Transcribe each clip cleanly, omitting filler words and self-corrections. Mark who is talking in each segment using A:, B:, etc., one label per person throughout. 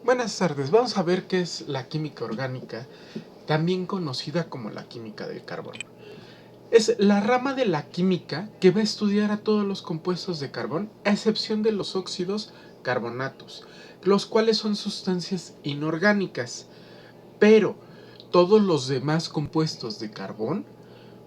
A: Buenas tardes, vamos a ver qué es la química orgánica, también conocida como la química del carbón. Es la rama de la química que va a estudiar a todos los compuestos de carbón, a excepción de los óxidos carbonatos, los cuales son sustancias inorgánicas, pero todos los demás compuestos de carbón,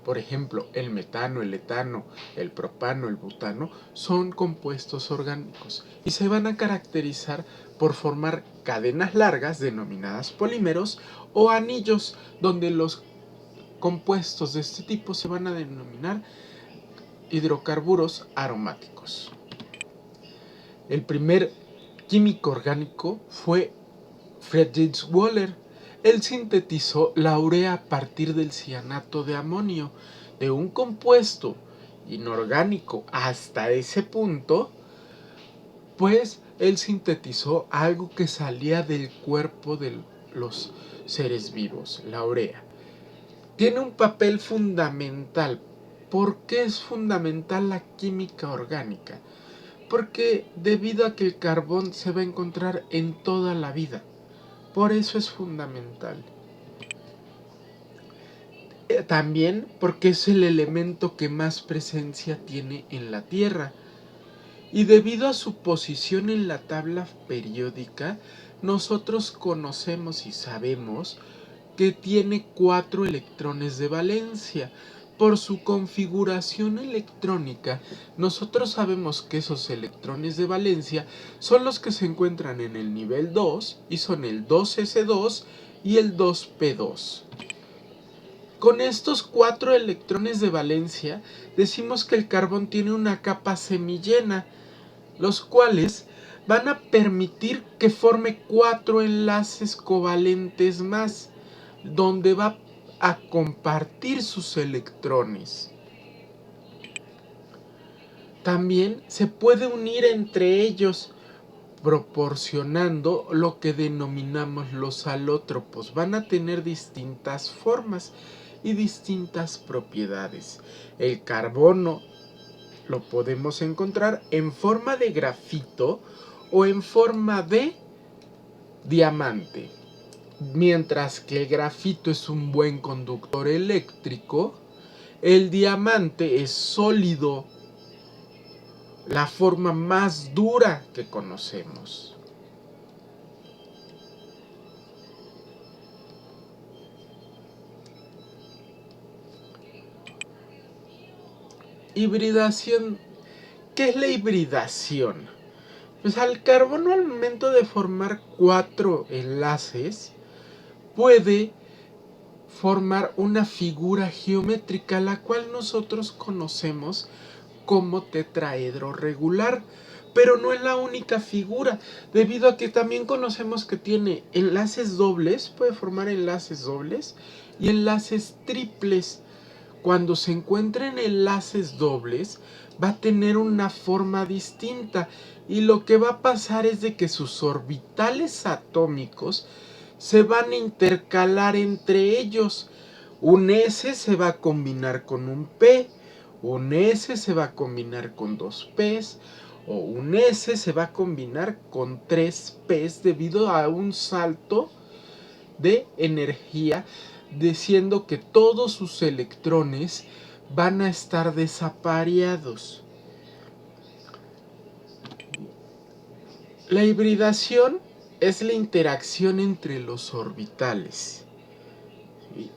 A: por ejemplo, el metano, el etano, el propano, el butano, son compuestos orgánicos y se van a caracterizar por formar cadenas largas denominadas polímeros o anillos donde los compuestos de este tipo se van a denominar hidrocarburos aromáticos. El primer químico orgánico fue Friedrich Wöhler. Él sintetizó la urea a partir del cianato de amonio, de un compuesto inorgánico hasta ese punto, pues él sintetizó algo que salía del cuerpo de los seres vivos, la urea. Tiene un papel fundamental. ¿Por qué es fundamental la química orgánica? Porque debido a que el carbón se va a encontrar en toda la vida. Por eso es fundamental. También porque es el elemento que más presencia tiene en la Tierra. Y debido a su posición en la tabla periódica, nosotros conocemos y sabemos que tiene 4 electrones de valencia. Por su configuración electrónica, nosotros sabemos que esos electrones de valencia son los que se encuentran en el nivel 2 y son el 2s2 y el 2p2. Con estos 4 electrones de valencia, decimos que el carbón tiene una capa semillena, los cuales van a permitir que forme 4 enlaces covalentes más, donde va a compartir sus electrones. También se puede unir entre ellos, proporcionando lo que denominamos los alótropos. Van a tener distintas formas y distintas propiedades. El carbono lo podemos encontrar en forma de grafito o en forma de diamante. Mientras que el grafito es un buen conductor eléctrico, el diamante es sólido, la forma más dura que conocemos. Hibridación. ¿Qué es la hibridación? Pues al carbono, al momento de formar 4 enlaces, puede formar una figura geométrica, la cual nosotros conocemos como tetraedro regular. Pero no es la única figura, debido a que también conocemos que tiene enlaces dobles, puede formar enlaces dobles y enlaces triples. Cuando se encuentren enlaces dobles, va a tener una forma distinta y lo que va a pasar es de que sus orbitales atómicos se van a intercalar entre ellos. Un S se va a combinar con un P, un S se va a combinar con 2 P's, o un S se va a combinar con 3 P's debido a un salto de energía, diciendo que todos sus electrones van a estar desapareados. La hibridación es la interacción entre los orbitales.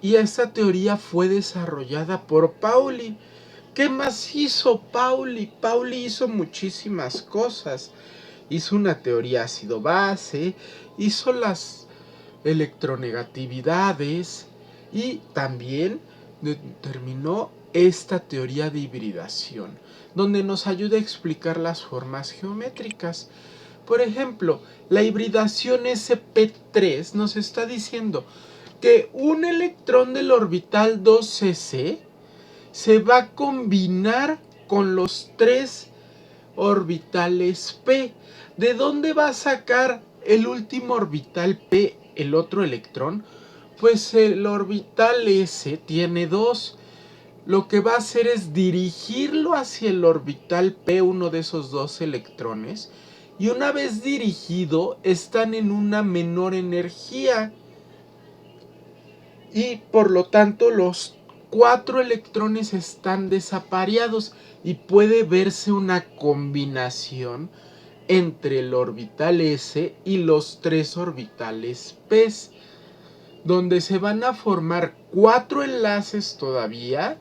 A: Y esta teoría fue desarrollada por Pauli. ¿Qué más hizo Pauli? Pauli hizo muchísimas cosas. Hizo una teoría ácido-base, hizo las electronegatividades y también determinó esta teoría de hibridación, donde nos ayuda a explicar las formas geométricas. Por ejemplo, la hibridación sp3 nos está diciendo que un electrón del orbital 2s se va a combinar con los 3 orbitales p. ¿De dónde va a sacar el último orbital p, el otro electrón? Pues el orbital s tiene 2. Lo que va a hacer es dirigirlo hacia el orbital p, uno de esos 2 electrones, y una vez dirigido están en una menor energía y por lo tanto los 4 electrones están desapareados y puede verse una combinación entre el orbital S y los 3 orbitales P, donde se van a formar 4 enlaces todavía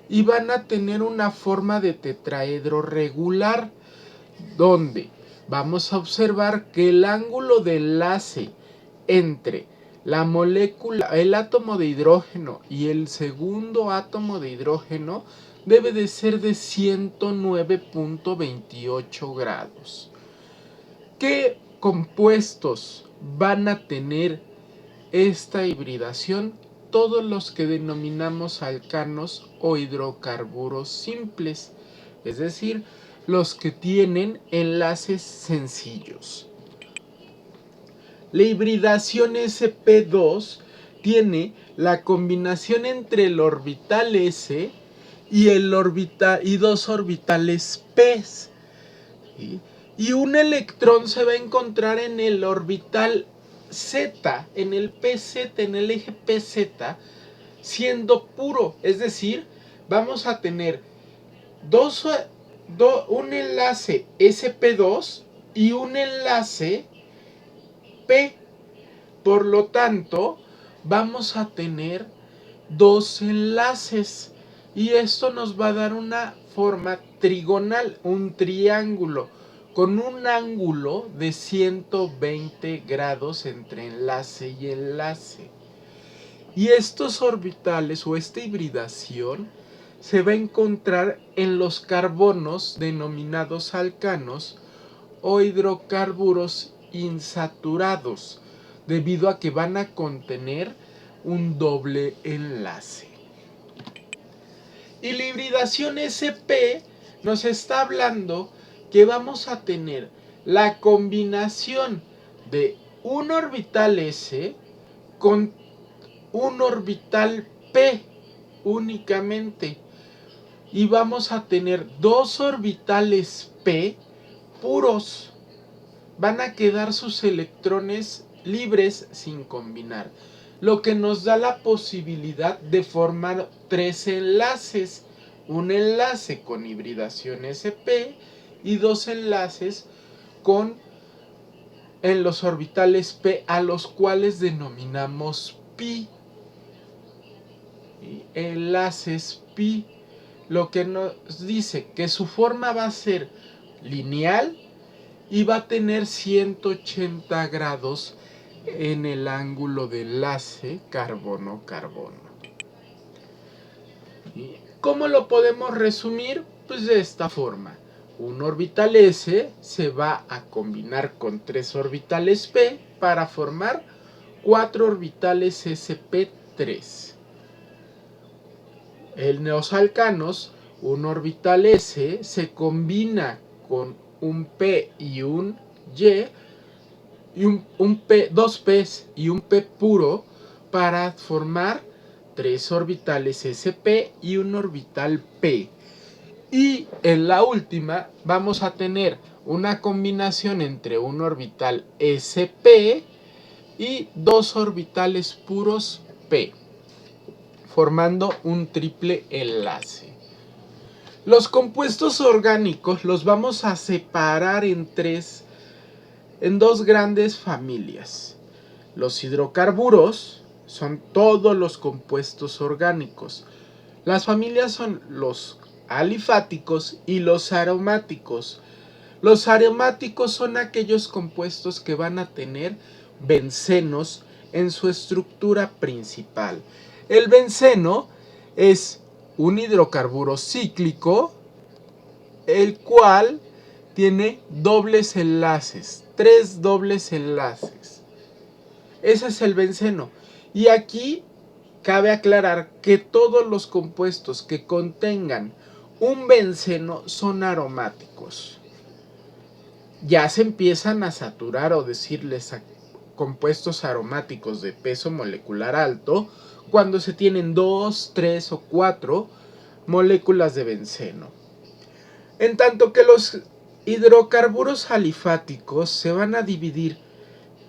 A: y van a tener una forma de tetraedro regular, donde vamos a observar que el ángulo de enlace entre la molécula, el átomo de hidrógeno y el segundo átomo de hidrógeno debe de ser de 109.28 grados. ¿Qué compuestos van a tener esta hibridación? Todos los que denominamos alcanos o hidrocarburos simples, es decir, los que tienen enlaces sencillos. La hibridación sp2 tiene la combinación entre el orbital S y 2 orbitales p. ¿Sí? Y un electrón se va a encontrar en el orbital Z, en el PZ, en el eje PZ, siendo puro. Es decir, vamos a tener un enlace sp2 y un enlace P. Por lo tanto, vamos a tener 2 enlaces y esto nos va a dar una forma trigonal, un triángulo con un ángulo de 120 grados entre enlace y enlace. Y estos orbitales o esta hibridación se va a encontrar en los carbonos denominados alcanos o hidrocarburos insaturados, debido a que van a contener un doble enlace. Y la hibridación sp nos está hablando que vamos a tener la combinación de un orbital s con un orbital p únicamente, y vamos a tener 2 orbitales p puros. Van a quedar sus electrones libres sin combinar, lo que nos da la posibilidad de formar 3 enlaces, un enlace con hibridación sp y 2 enlaces en los orbitales p, a los cuales denominamos pi, enlaces pi, lo que nos dice que su forma va a ser lineal y va a tener 180 grados en el ángulo de enlace carbono-carbono. ¿Cómo lo podemos resumir? Pues de esta forma. Un orbital S se va a combinar con 3 orbitales P para formar 4 orbitales sp3. En los alcanos, un orbital S se combina con un P y un Y, dos P's y un P puro para formar 3 orbitales sp y un orbital p. Y en la última vamos a tener una combinación entre un orbital sp y 2 orbitales puros p, formando un triple enlace. Los compuestos orgánicos los vamos a separar en 2 grandes familias. Los hidrocarburos son todos los compuestos orgánicos. Las familias son los alifáticos y los aromáticos. Los aromáticos son aquellos compuestos que van a tener bencenos en su estructura principal. El benceno es un hidrocarburo cíclico, el cual tiene dobles enlaces, 3 dobles enlaces. Ese es el benceno. Y aquí cabe aclarar que todos los compuestos que contengan un benceno son aromáticos. Ya se empiezan a saturar o decirles a compuestos aromáticos de peso molecular alto cuando se tienen 2, 3 o 4 moléculas de benceno. En tanto que los hidrocarburos alifáticos se van a dividir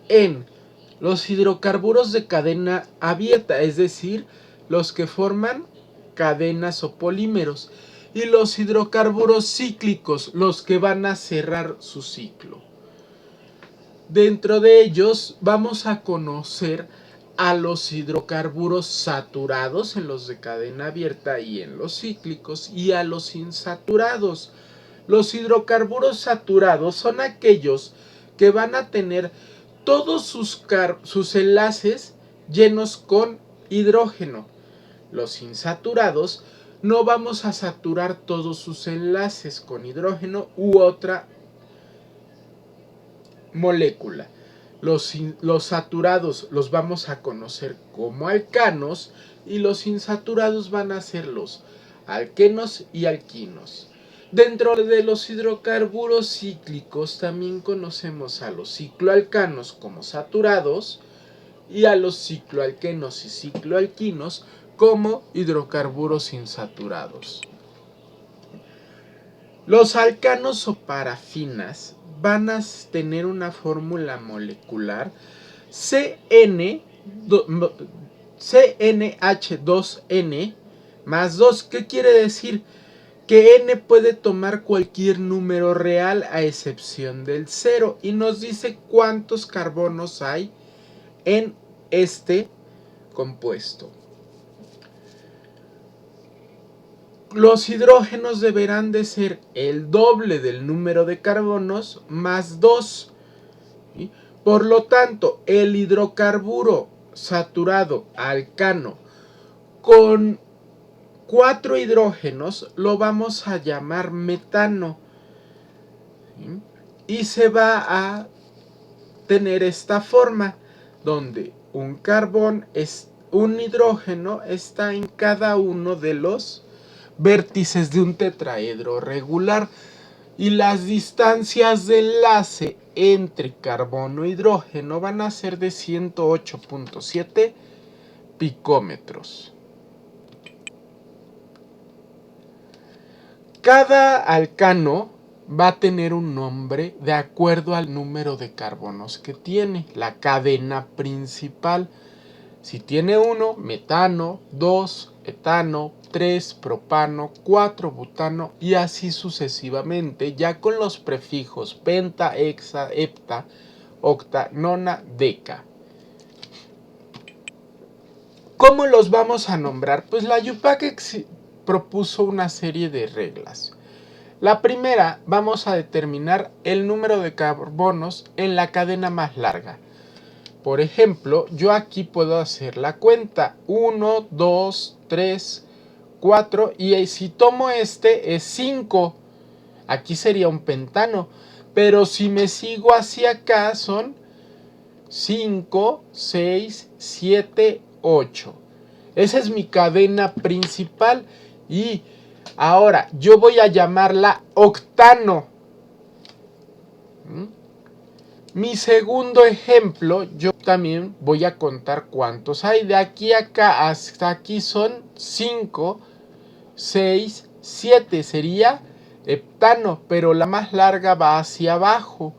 A: en los hidrocarburos de cadena abierta, es decir, los que forman cadenas o polímeros, y los hidrocarburos cíclicos, los que van a cerrar su ciclo. Dentro de ellos vamos a conocer a los hidrocarburos saturados en los de cadena abierta y en los cíclicos, y a los insaturados. Los hidrocarburos saturados son aquellos que van a tener todos sus enlaces llenos con hidrógeno. Los insaturados no vamos a saturar todos sus enlaces con hidrógeno u otra molécula. Los saturados los vamos a conocer como alcanos y los insaturados van a ser los alquenos y alquinos. Dentro de los hidrocarburos cíclicos también conocemos a los cicloalcanos como saturados y a los cicloalquenos y cicloalquinos como hidrocarburos insaturados. Los alcanos o parafinas van a tener una fórmula molecular CnH2n más 2. ¿Qué quiere decir? Que n puede tomar cualquier número real a excepción del 0 y nos dice cuántos carbonos hay en este compuesto. Los hidrógenos deberán de ser el doble del número de carbonos más 2. ¿Sí? Por lo tanto, el hidrocarburo saturado alcano con 4 hidrógenos lo vamos a llamar metano. ¿Sí? Y se va a tener esta forma donde un hidrógeno está en cada uno de los vértices de un tetraedro regular y las distancias de enlace entre carbono e hidrógeno van a ser de 108.7 picómetros. Cada alcano va a tener un nombre de acuerdo al número de carbonos que tiene, la cadena principal. Si tiene 1, metano, 2, etano, 3, propano, 4, butano y así sucesivamente, ya con los prefijos penta, hexa, hepta, octa, nona, deca. ¿Cómo los vamos a nombrar? Pues la IUPAC propuso una serie de reglas. La primera, vamos a determinar el número de carbonos en la cadena más larga. Por ejemplo, yo aquí puedo hacer la cuenta. 1, 2, 3, 4 y si tomo este es 5. Aquí sería un pentano. Pero si me sigo hacia acá son 5, 6, 7, 8. Esa es mi cadena principal. Y ahora yo voy a llamarla octano. Mi segundo ejemplo, yo también voy a contar cuántos hay. De aquí a acá hasta aquí son 5, 6, 7. Sería heptano, pero la más larga va hacia abajo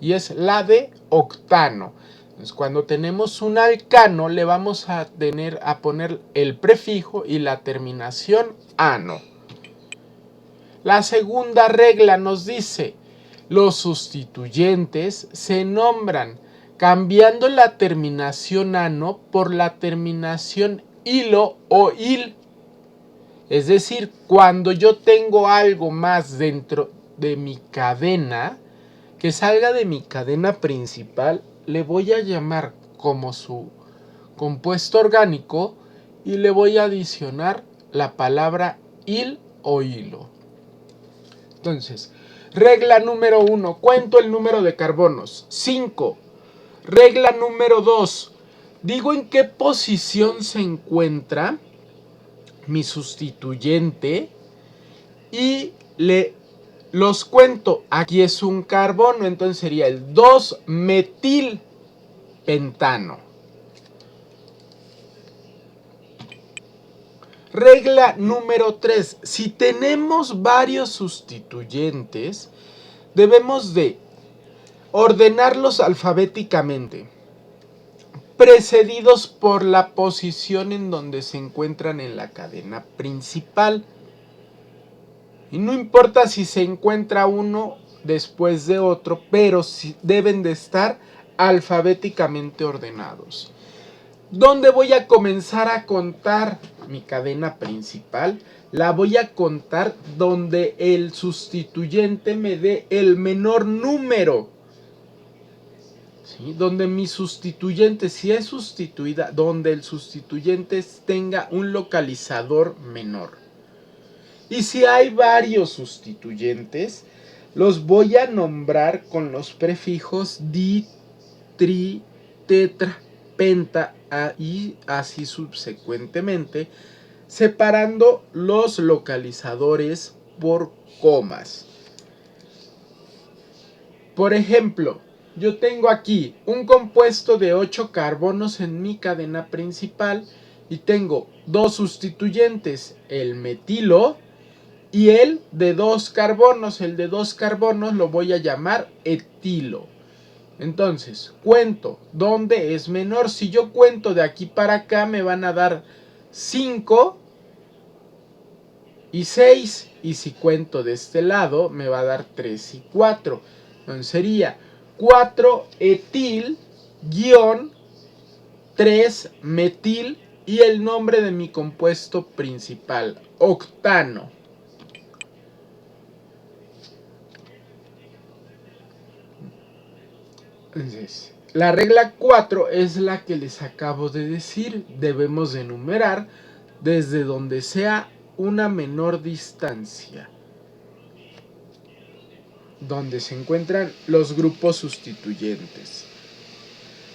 A: y es la de octano. Entonces, cuando tenemos un alcano, le vamos a poner el prefijo y la terminación ano. La segunda regla nos dice: los sustituyentes se nombran cambiando la terminación ano por la terminación ilo o il. Es decir, cuando yo tengo algo más dentro de mi cadena, que salga de mi cadena principal, le voy a llamar como su compuesto orgánico y le voy a adicionar la palabra il o hilo. Entonces, regla número 1, cuento el número de carbonos, 5. Regla número 2, digo en qué posición se encuentra mi sustituyente y los cuento. Aquí es un carbono, entonces sería el 2-metilpentano. Regla número 3, si tenemos varios sustituyentes, debemos de ordenarlos alfabéticamente, precedidos por la posición en donde se encuentran en la cadena principal. Y no importa si se encuentra uno después de otro, pero sí deben de estar alfabéticamente ordenados. ¿Dónde voy a comenzar a contar mi cadena principal? La voy a contar donde el sustituyente me dé el menor número. ¿Sí? Donde mi sustituyente, si es sustituida, donde el sustituyente tenga un localizador menor. Y si hay varios sustituyentes, los voy a nombrar con los prefijos di, tri, tetra, penta y así subsecuentemente, separando los localizadores por comas. Por ejemplo, yo tengo aquí un compuesto de 8 carbonos en mi cadena principal y tengo dos sustituyentes, el metilo y el de 2 carbonos. El de 2 carbonos lo voy a llamar etilo. Entonces, cuento donde es menor. Si yo cuento de aquí para acá, me van a dar 5 y 6. Y si cuento de este lado, me va a dar 3 y 4. Entonces sería 4 etil guión 3 metil y el nombre de mi compuesto principal, octano. Entonces, la regla 4 es la que les acabo de decir. Debemos de enumerar desde donde sea una menor distancia, donde se encuentran los grupos sustituyentes.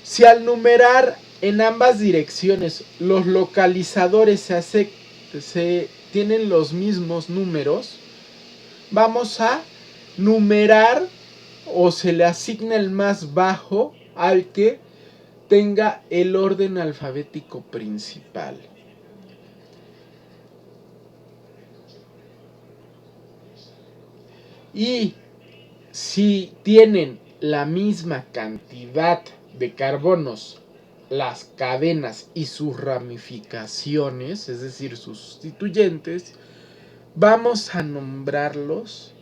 A: Si al numerar en ambas direcciones los localizadores se tienen los mismos números, vamos a numerar o se le asigna el más bajo al que tenga el orden alfabético principal. Y si tienen la misma cantidad de carbonos, las cadenas y sus ramificaciones, es decir, sus sustituyentes, vamos a nombrarlos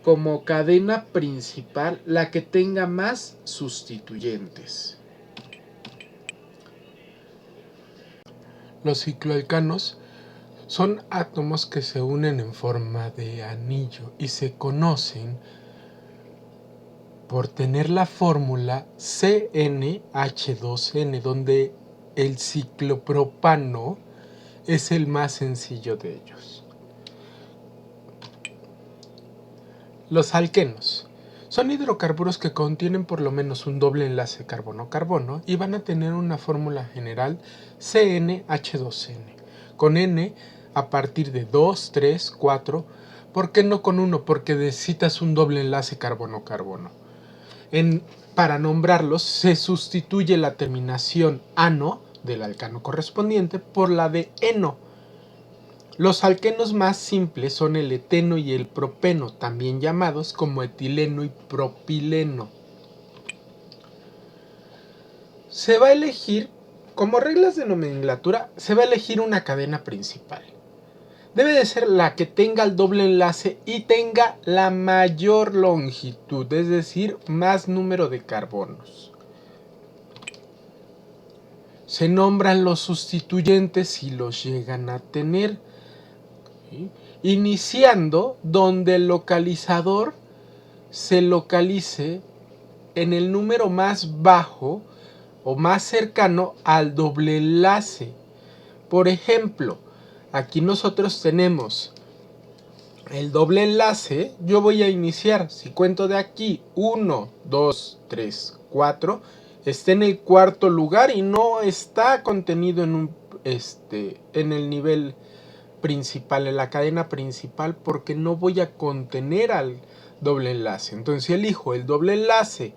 A: como cadena principal la que tenga más sustituyentes. Los cicloalcanos son átomos que se unen en forma de anillo y se conocen por tener la fórmula CnH2n, donde el ciclopropano es el más sencillo de ellos. Los alquenos son hidrocarburos que contienen por lo menos un doble enlace carbono-carbono y van a tener una fórmula general CnH2n, con N a partir de 2, 3, 4. ¿Por qué no con 1? Porque necesitas un doble enlace carbono-carbono. Para nombrarlos se sustituye la terminación ano del alcano correspondiente por la de eno. Los alquenos más simples son el eteno y el propeno, también llamados como etileno y propileno. Se va a elegir, como reglas de nomenclatura, se va a elegir una cadena principal. Debe de ser la que tenga el doble enlace y tenga la mayor longitud, es decir, más número de carbonos. Se nombran los sustituyentes si los llegan a tener, ¿sí? Iniciando donde el localizador se localice en el número más bajo o más cercano al doble enlace. Por ejemplo, aquí nosotros tenemos el doble enlace. Yo voy a iniciar, si cuento de aquí 1, 2, 3, 4, está en el cuarto lugar y no está contenido en el nivel principal, en la cadena principal, porque no voy a contener al doble enlace. Entonces si elijo el doble enlace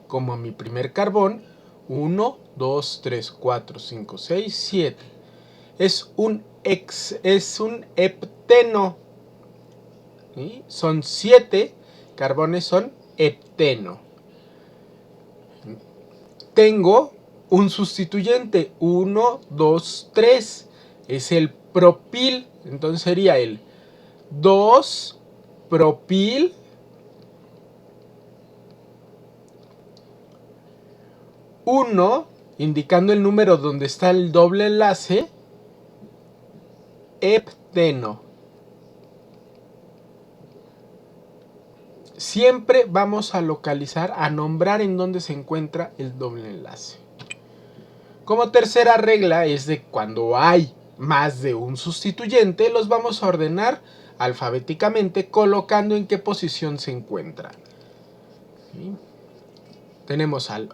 A: como mi primer carbón, 1, 2, 3, 4, 5, 6, 7. Es un hepteno. ¿Sí? Son 7 carbones son hepteno. Tengo un sustituyente, 1, 2, 3, es el propil, entonces sería el 2-propil, 1, indicando el número donde está el doble enlace, hepteno. Siempre vamos a localizar, a nombrar en dónde se encuentra el doble enlace. Como tercera regla es de cuando hay más de un sustituyente, los vamos a ordenar alfabéticamente colocando en qué posición se encuentra. ¿Sí? Tenemos al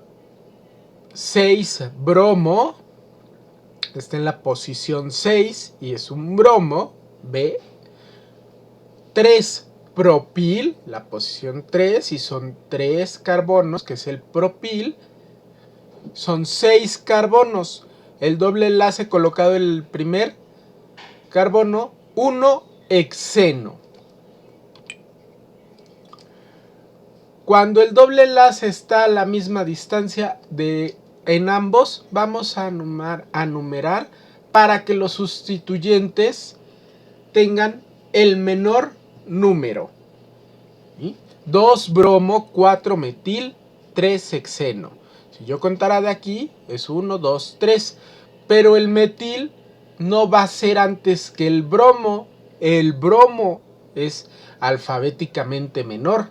A: 6 bromo, está en la posición 6 y es un bromo, B. 3 propil, la posición 3 y son 3 carbonos, que es el propil. Son 6 carbonos. El doble enlace colocado en el primer carbono, 1 hexeno. Cuando el doble enlace está a la misma distancia en ambos, vamos a numerar para que los sustituyentes tengan el menor número. ¿Sí? 2 bromo, 4 metil, 3 hexeno. Si yo contara de aquí, es 1, 2, 3. Pero el metil no va a ser antes que el bromo. El bromo es alfabéticamente menor.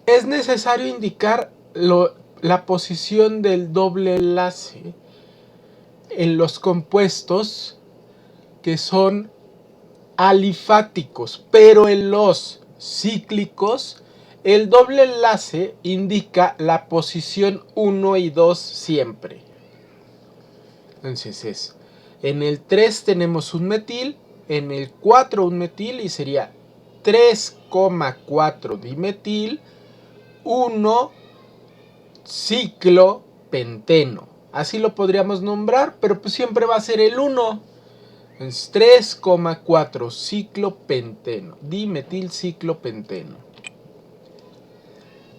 A: Es necesario indicar la posición del doble enlace en los compuestos que son alifáticos, pero en los cíclicos el doble enlace indica la posición 1 y 2 siempre. Entonces en el 3 tenemos un metil, en el 4 un metil y sería 3,4 dimetil, 1 ciclopenteno. Así lo podríamos nombrar, pero pues siempre va a ser el 1. Es 3,4 ciclopenteno, dimetilciclopenteno.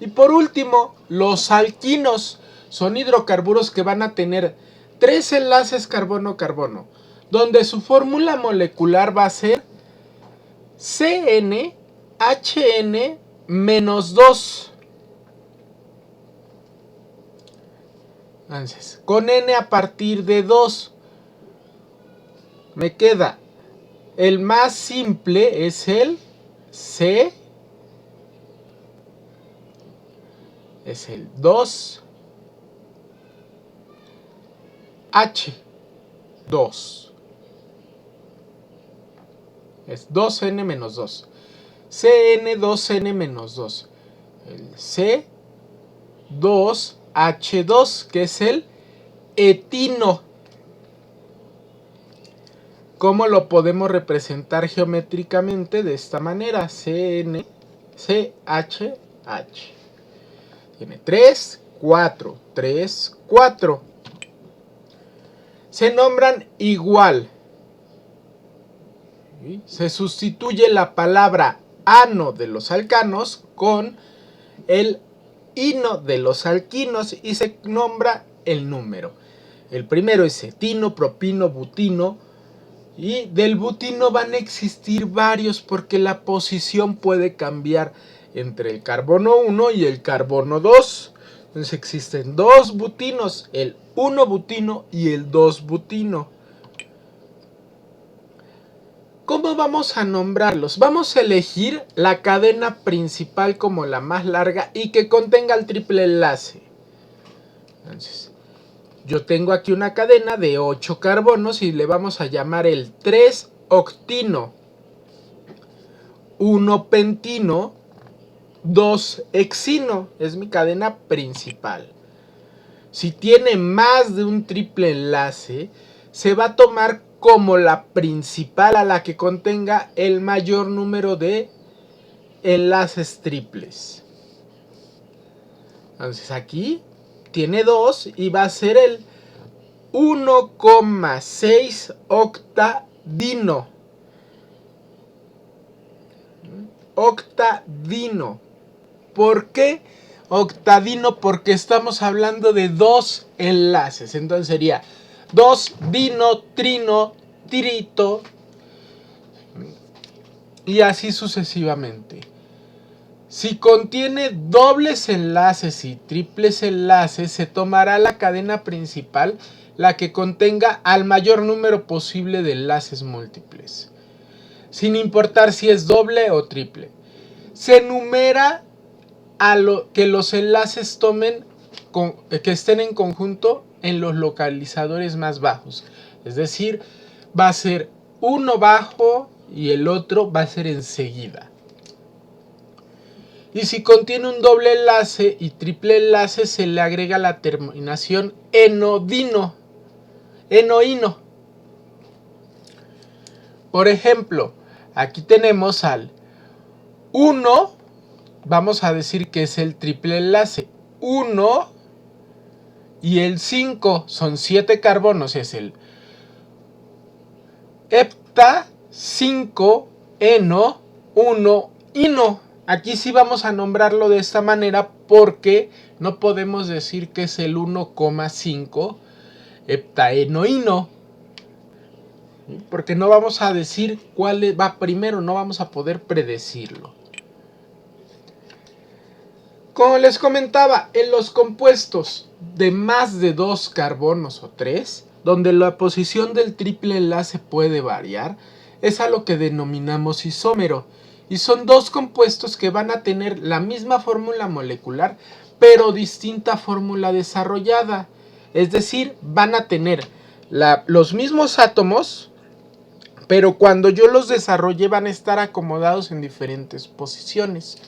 A: Y por último, los alquinos son hidrocarburos que van a tener 3 enlaces carbono-carbono, donde su fórmula molecular va a ser CnHn-2. Entonces, con N a partir de 2. Me queda el más simple, es el C. Es el 2H2. Es 2N menos 2. CN2N-2. El C2H2, que es el etino. ¿Cómo lo podemos representar geométricamente? De esta manera, CHH. Tiene 3, 4, 3, 4. Se nombran igual. Se sustituye la palabra ano de los alcanos con el ino de los alquinos y se nombra el número. El primero es etino, propino, butino. Y del butino van a existir varios porque la posición puede cambiar entre el carbono 1 y el carbono 2. Entonces existen dos butinos, el 1 butino y el 2 butino. ¿Cómo vamos a nombrarlos? Vamos a elegir la cadena principal como la más larga y que contenga el triple enlace. Entonces, yo tengo aquí una cadena de 8 carbonos y le vamos a llamar el 3-octino, 1 pentino, 2 hexino. Es mi cadena principal. Si tiene más de un triple enlace, se va a tomar como la principal a la que contenga el mayor número de enlaces triples. Entonces aquí tiene 2 y va a ser el 1,6 octadino. Octadino. ¿Por qué octadino? Porque estamos hablando de dos enlaces. Entonces sería 2 dino, trino, tirito. Y así sucesivamente. Si contiene dobles enlaces y triples enlaces, se tomará la cadena principal, la que contenga al mayor número posible de enlaces múltiples, sin importar si es doble o triple. Se enumera a lo que los enlaces que estén en conjunto en los localizadores más bajos. Es decir, va a ser uno bajo y el otro va a ser enseguida. Y si contiene un doble enlace y triple enlace, se le agrega la terminación enoíno. Por ejemplo, aquí tenemos al 1, vamos a decir que es el triple enlace. 1 y el 5 son 7 carbonos, es el hepta 5 eno 1 ino. Aquí sí vamos a nombrarlo de esta manera porque no podemos decir que es el 1,5 heptaenoíno. Porque no vamos a decir cuál va primero, no vamos a poder predecirlo. Como les comentaba, en los compuestos de más de 2 carbonos o 3, donde la posición del triple enlace puede variar, es a lo que denominamos isómero. Y son dos compuestos que van a tener la misma fórmula molecular, pero distinta fórmula desarrollada. Es decir, van a tener los mismos átomos, pero cuando yo los desarrolle van a estar acomodados en diferentes posiciones.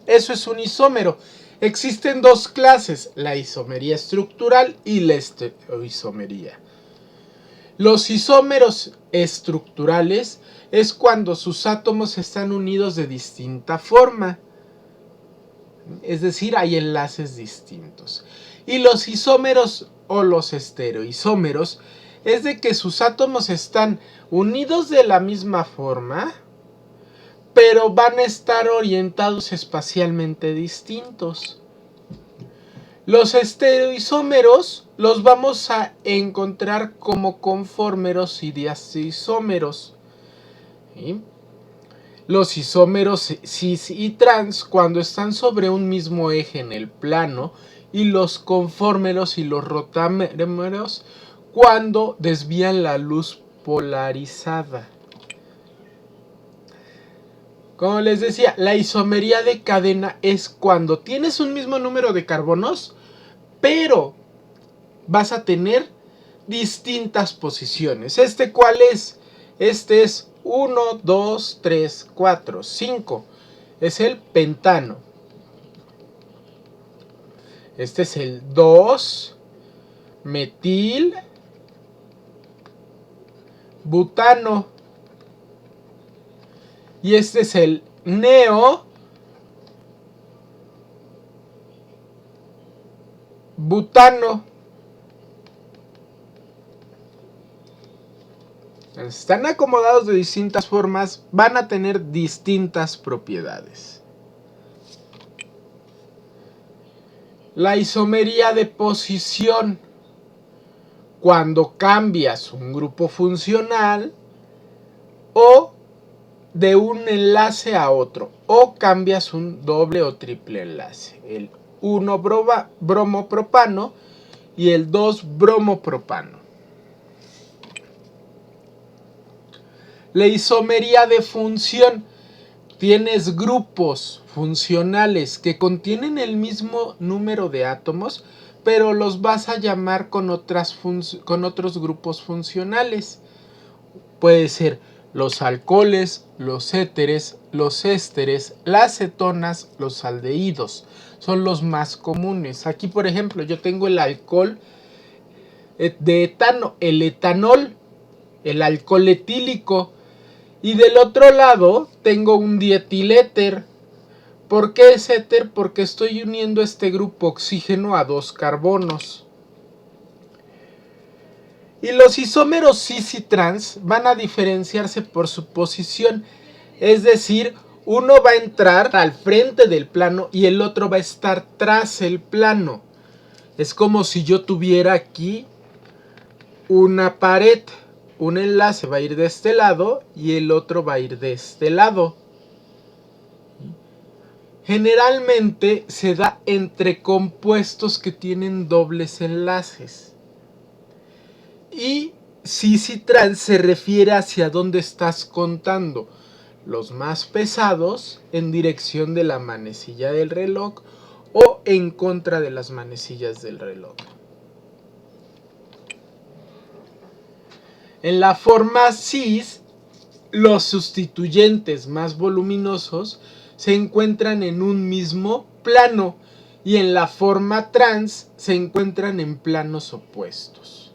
A: Eso es un isómero. Existen dos clases, la isomería estructural y la estereoisomería. Los isómeros estructurales es cuando sus átomos están unidos de distinta forma. Es decir, hay enlaces distintos. Y los isómeros o los estereoisómeros es de que sus átomos están unidos de la misma forma, pero van a estar orientados espacialmente distintos. Los estereoisómeros los vamos a encontrar como conformeros y diazoisómeros. ¿Sí? Los isómeros cis y trans cuando están sobre un mismo eje en el plano, y los conformeros y los rotámeros cuando desvían la luz polarizada. Como les decía, la isomería de cadena es cuando tienes un mismo número de carbonos, pero vas a tener distintas posiciones. ¿Cuál es? Este es 1, 2, 3, 4, 5. Es el pentano. Este es el 2, metil, butano. Y este es el neo, butano. Están acomodados de distintas formas, van a tener distintas propiedades. La isomería de posición. Cuando cambias un grupo funcional o de un enlace a otro, o cambias un doble o triple enlace. El 1 bromopropano y el 2 bromopropano. La isomería de función. Tienes grupos funcionales que contienen el mismo número de átomos, pero los vas a llamar con otros grupos funcionales. Puede ser los alcoholes, los éteres, los ésteres, las cetonas, los aldehídos. Son los más comunes. Aquí, por ejemplo, yo tengo el alcohol de etano, el etanol, el alcohol etílico. Y del otro lado tengo un dietiléter. ¿Por qué es éter? Porque estoy uniendo este grupo oxígeno a 2 carbonos. Y los isómeros cis y trans van a diferenciarse por su posición. Es decir, uno va a entrar al frente del plano y el otro va a estar tras el plano. Es como si yo tuviera aquí una pared. Un enlace va a ir de este lado y el otro va a ir de este lado. Generalmente se da entre compuestos que tienen dobles enlaces. Y cis y trans se refiere hacia dónde estás contando. Los más pesados en dirección de la manecilla del reloj o en contra de las manecillas del reloj. En la forma cis, los sustituyentes más voluminosos se encuentran en un mismo plano y en la forma trans se encuentran en planos opuestos.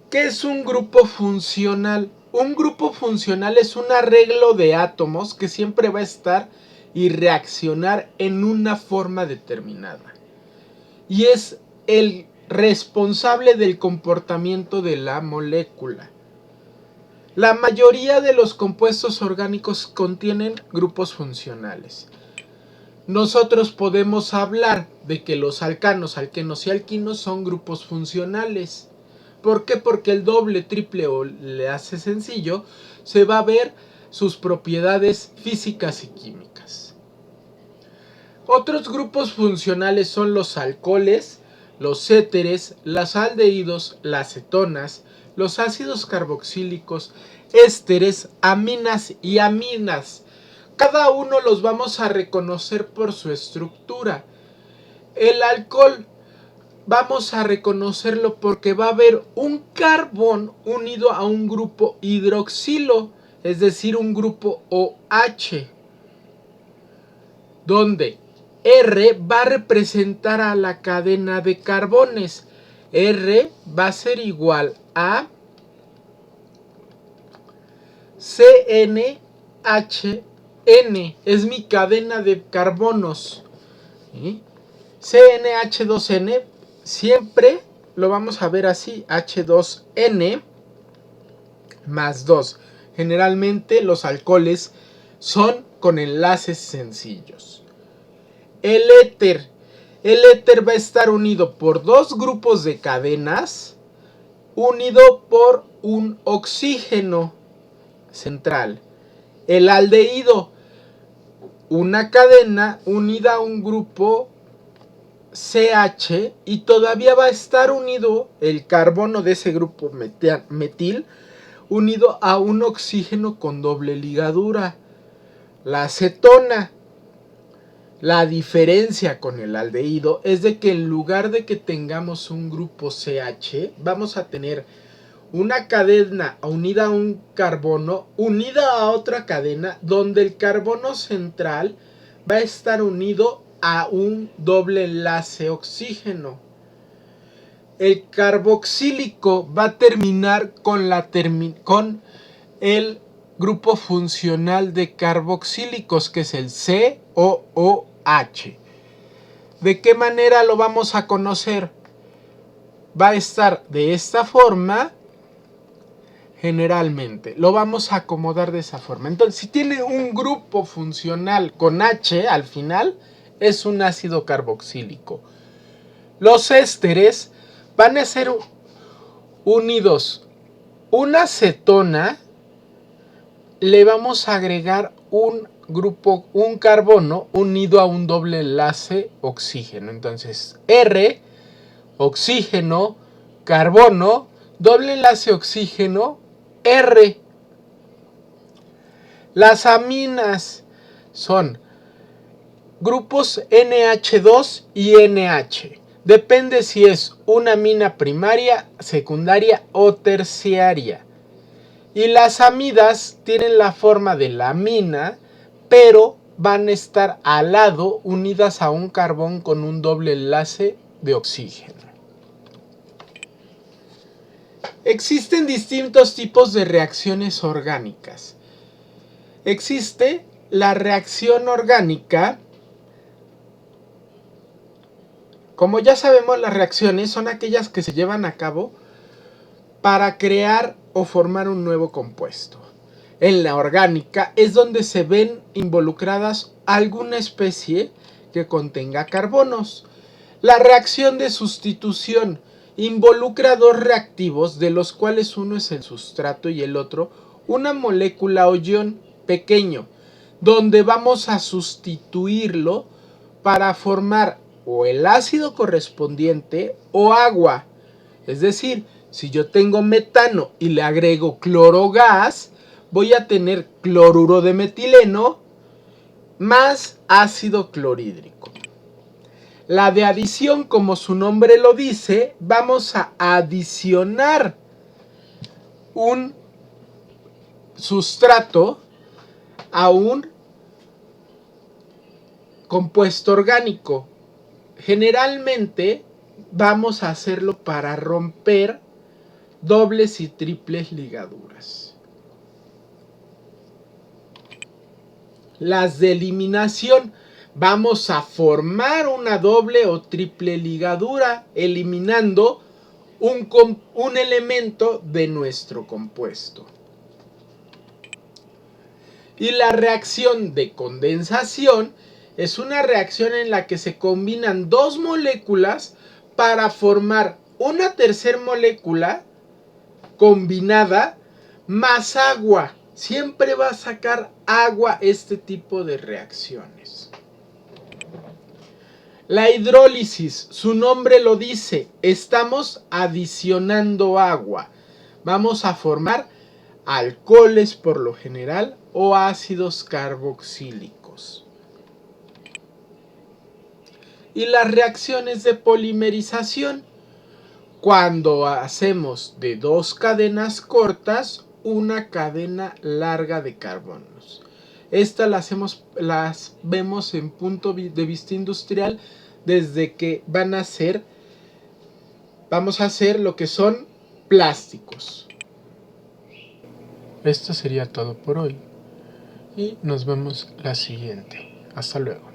A: ¿Qué es un grupo funcional? Un grupo funcional es un arreglo de átomos que siempre va a estar y reaccionar en una forma determinada. Y es el responsable del comportamiento de la molécula. La mayoría de los compuestos orgánicos contienen grupos funcionales. Nosotros podemos hablar de que los alcanos, alquenos y alquinos son grupos funcionales. ¿Por qué? Porque el doble, triple o enlace sencillo se va a ver sus propiedades físicas y químicas. Otros grupos funcionales son los alcoholes, los éteres, los aldehídos, las cetonas, los ácidos carboxílicos, ésteres, aminas y aminas. Cada uno los vamos a reconocer por su estructura. El alcohol vamos a reconocerlo porque va a haber un carbón unido a un grupo hidroxilo, es decir, un grupo OH, donde R va a representar a la cadena de carbones. R va a ser igual a CNHN, es mi cadena de carbonos. CNH2N siempre lo vamos a ver así, H2N más 2. Generalmente los alcoholes son con enlaces sencillos. El éter va a estar unido por dos grupos de cadenas, unido por un oxígeno central. El aldehído, una cadena unida a un grupo CH y todavía va a estar unido el carbono de ese grupo metil unido a un oxígeno con doble ligadura. La acetona, la diferencia con el aldehído es de que en lugar de que tengamos un grupo CH, vamos a tener una cadena unida a un carbono, unida a otra cadena, donde el carbono central va a estar unido a un doble enlace oxígeno. El carboxílico va a terminar con el grupo funcional de carboxílicos, que es el COOH. ¿De qué manera lo vamos a conocer? Va a estar de esta forma. Generalmente lo vamos a acomodar de esa forma. Entonces, si tiene un grupo funcional con H al final, es un ácido carboxílico. Los ésteres van a ser unidos. Una cetona, le vamos a agregar un carbono unido a un doble enlace oxígeno. Entonces, R, oxígeno, carbono, doble enlace oxígeno, R. Las aminas son grupos NH2 y NH. Depende si es una amina primaria, secundaria o terciaria. Y las amidas tienen la forma de la amina, pero van a estar al lado unidas a un carbón con un doble enlace de oxígeno. Existen distintos tipos de reacciones orgánicas. Existe la reacción orgánica Como ya sabemos, las reacciones son aquellas que se llevan a cabo para crear o formar un nuevo compuesto. En la orgánica es donde se ven involucradas alguna especie que contenga carbonos. La reacción de sustitución involucra dos reactivos, de los cuales uno es el sustrato y el otro una molécula o ion pequeño, donde vamos a sustituirlo para formar o el ácido correspondiente o agua. Es decir, si yo tengo metano y le agrego clorogas, voy a tener cloruro de metileno más ácido clorhídrico. La de adición, como su nombre lo dice, vamos a adicionar un sustrato a un compuesto orgánico. Generalmente vamos a hacerlo para romper dobles y triples ligaduras. Las de eliminación, vamos a formar una doble o triple ligadura eliminando un elemento de nuestro compuesto. Y la reacción de condensación es una reacción en la que se combinan dos moléculas para formar una tercera molécula combinada más agua. Siempre va a sacar agua este tipo de reacciones. La hidrólisis, su nombre lo dice, estamos adicionando agua. Vamos a formar alcoholes por lo general o ácidos carboxílicos. Y las reacciones de polimerización, cuando hacemos de dos cadenas cortas una cadena larga de carbonos. Estas las vemos en punto de vista industrial desde que vamos a hacer lo que son plásticos. Esto sería todo por hoy y nos vemos la siguiente. Hasta luego.